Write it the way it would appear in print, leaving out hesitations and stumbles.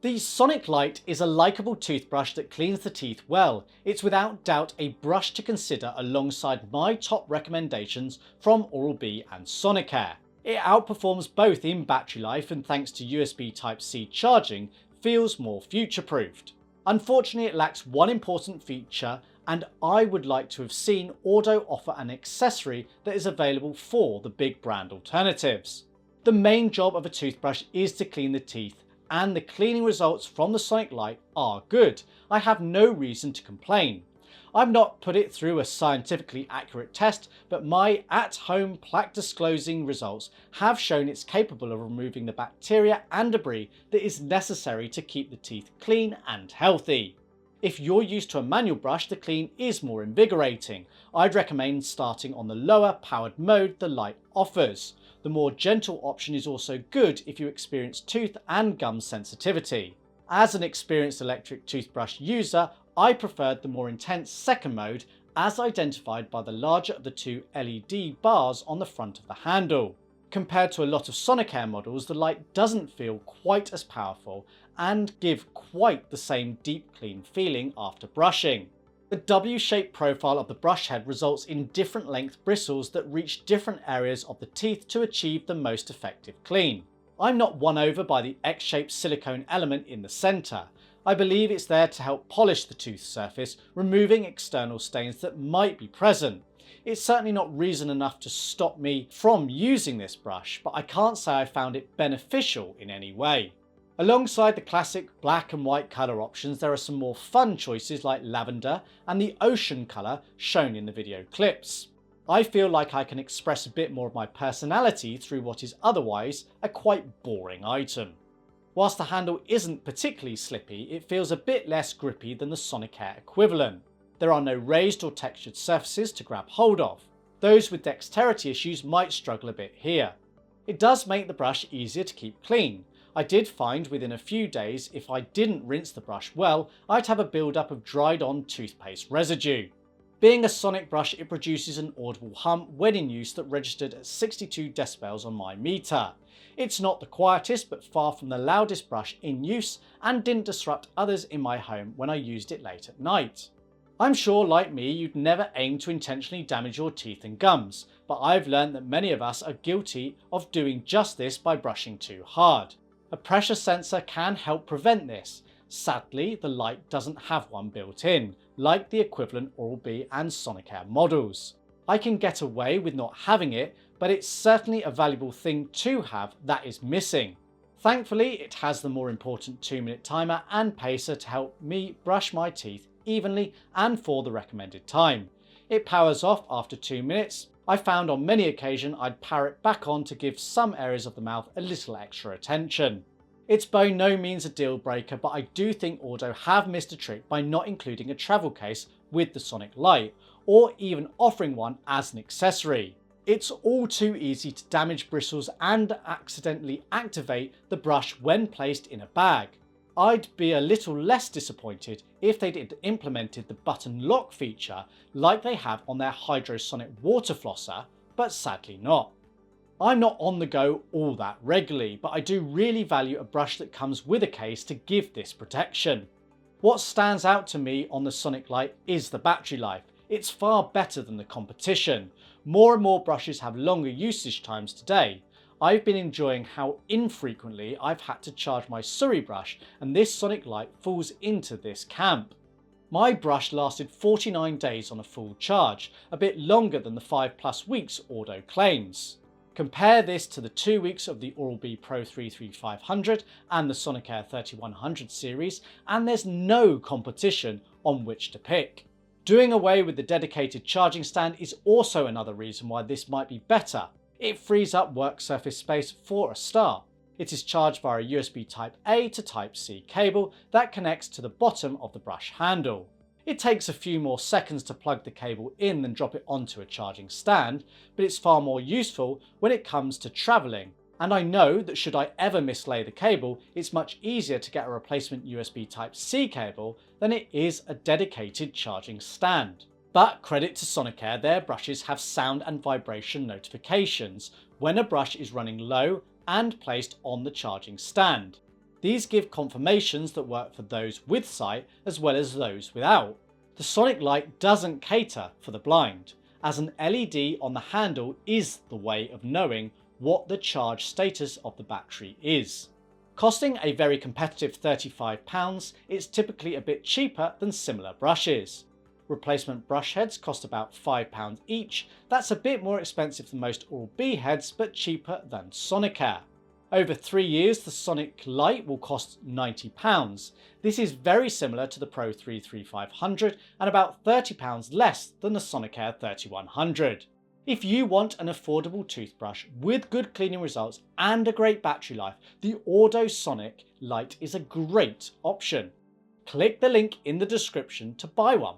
The Sonic Lite is a likeable toothbrush that cleans the teeth well. It's without doubt a brush to consider alongside my top recommendations from Oral-B and Sonicare. It outperforms both in battery life and, thanks to USB Type-C charging, feels more future-proofed. Unfortunately, it lacks one important feature, and I would like to have seen Ordo offer an accessory that is available for the big brand alternatives. The main job of a toothbrush is to clean the teeth, and the cleaning results from the Sonic Lite are good. I have no reason to complain. I've not put it through a scientifically accurate test, but my at-home plaque disclosing results have shown it's capable of removing the bacteria and debris that is necessary to keep the teeth clean and healthy. If you're used to a manual brush, the clean is more invigorating. I'd recommend starting on the lower powered mode the Lite offers. The more gentle option is also good if you experience tooth and gum sensitivity. As an experienced electric toothbrush user, I preferred the more intense second mode, as identified by the larger of the two LED bars on the front of the handle. Compared to a lot of Sonicare models, the Lite doesn't feel quite as powerful and give quite the same deep clean feeling after brushing. The W-shaped profile of the brush head results in different length bristles that reach different areas of the teeth to achieve the most effective clean. I'm not won over by the X-shaped silicone element in the centre. I believe it's there to help polish the tooth surface, removing external stains that might be present. It's certainly not reason enough to stop me from using this brush, but I can't say I found it beneficial in any way. Alongside the classic black and white colour options, there are some more fun choices like lavender and the ocean colour shown in the video clips. I feel like I can express a bit more of my personality through what is otherwise a quite boring item. Whilst the handle isn't particularly slippy, it feels a bit less grippy than the Sonicare equivalent. There are no raised or textured surfaces to grab hold of. Those with dexterity issues might struggle a bit here. It does make the brush easier to keep clean. I did find within a few days, if I didn't rinse the brush well, I'd have a build-up of dried-on toothpaste residue. Being a sonic brush, it produces an audible hum when in use that registered at 62 decibels on my meter. It's not the quietest, but far from the loudest brush in use, and didn't disrupt others in my home when I used it late at night. I'm sure, like me, you'd never aim to intentionally damage your teeth and gums, but I've learned that many of us are guilty of doing just this by brushing too hard. A pressure sensor can help prevent this. Sadly, the Lite doesn't have one built in, like the equivalent Oral-B and Sonicare models. I can get away with not having it, but it's certainly a valuable thing to have that is missing. Thankfully, it has the more important 2-minute timer and pacer to help me brush my teeth evenly and for the recommended time. It powers off after 2 minutes. I found on many occasions I'd power it back on to give some areas of the mouth a little extra attention. It's by no means a deal breaker, but I do think Ordo have missed a trick by not including a travel case with the Sonic Lite, or even offering one as an accessory. It's all too easy to damage bristles and accidentally activate the brush when placed in a bag. I'd be a little less disappointed if they'd implemented the button lock feature like they have on their Hydrosonic water flosser, but sadly not. I'm not on the go all that regularly, but I do really value a brush that comes with a case to give this protection. What stands out to me on the Sonic Lite is the battery life. It's far better than the competition. More and more brushes have longer usage times today. I've been enjoying how infrequently I've had to charge my Surrey brush, and this Sonic Lite falls into this camp. My brush lasted 49 days on a full charge, a bit longer than the 5+ weeks Ordo claims. Compare this to the 2 weeks of the Oral-B Pro 33500 and the Sonicare 3100 series, and there's no competition on which to pick. Doing away with the dedicated charging stand is also another reason why this might be better. It frees up work surface space for a start. It is charged via a USB Type-A to Type-C cable that connects to the bottom of the brush handle. It takes a few more seconds to plug the cable in than drop it onto a charging stand, but it's far more useful when it comes to travelling. And I know that should I ever mislay the cable, it's much easier to get a replacement USB Type-C cable than it is a dedicated charging stand. But credit to Sonicare, their brushes have sound and vibration notifications when a brush is running low and placed on the charging stand. These give confirmations that work for those with sight as well as those without. The Sonic Lite doesn't cater for the blind, as an LED on the handle is the way of knowing what the charge status of the battery is. Costing a very competitive £35, it's typically a bit cheaper than similar brushes. Replacement brush heads cost about £5 each. That's a bit more expensive than most Oral-B heads, but cheaper than Sonicare. Over 3 years, the Sonic Lite will cost £90. This is very similar to the Pro 33500 and about £30 less than the Sonicare 3100. If you want an affordable toothbrush with good cleaning results and a great battery life, the Ordo Sonic Lite is a great option. Click the link in the description to buy one.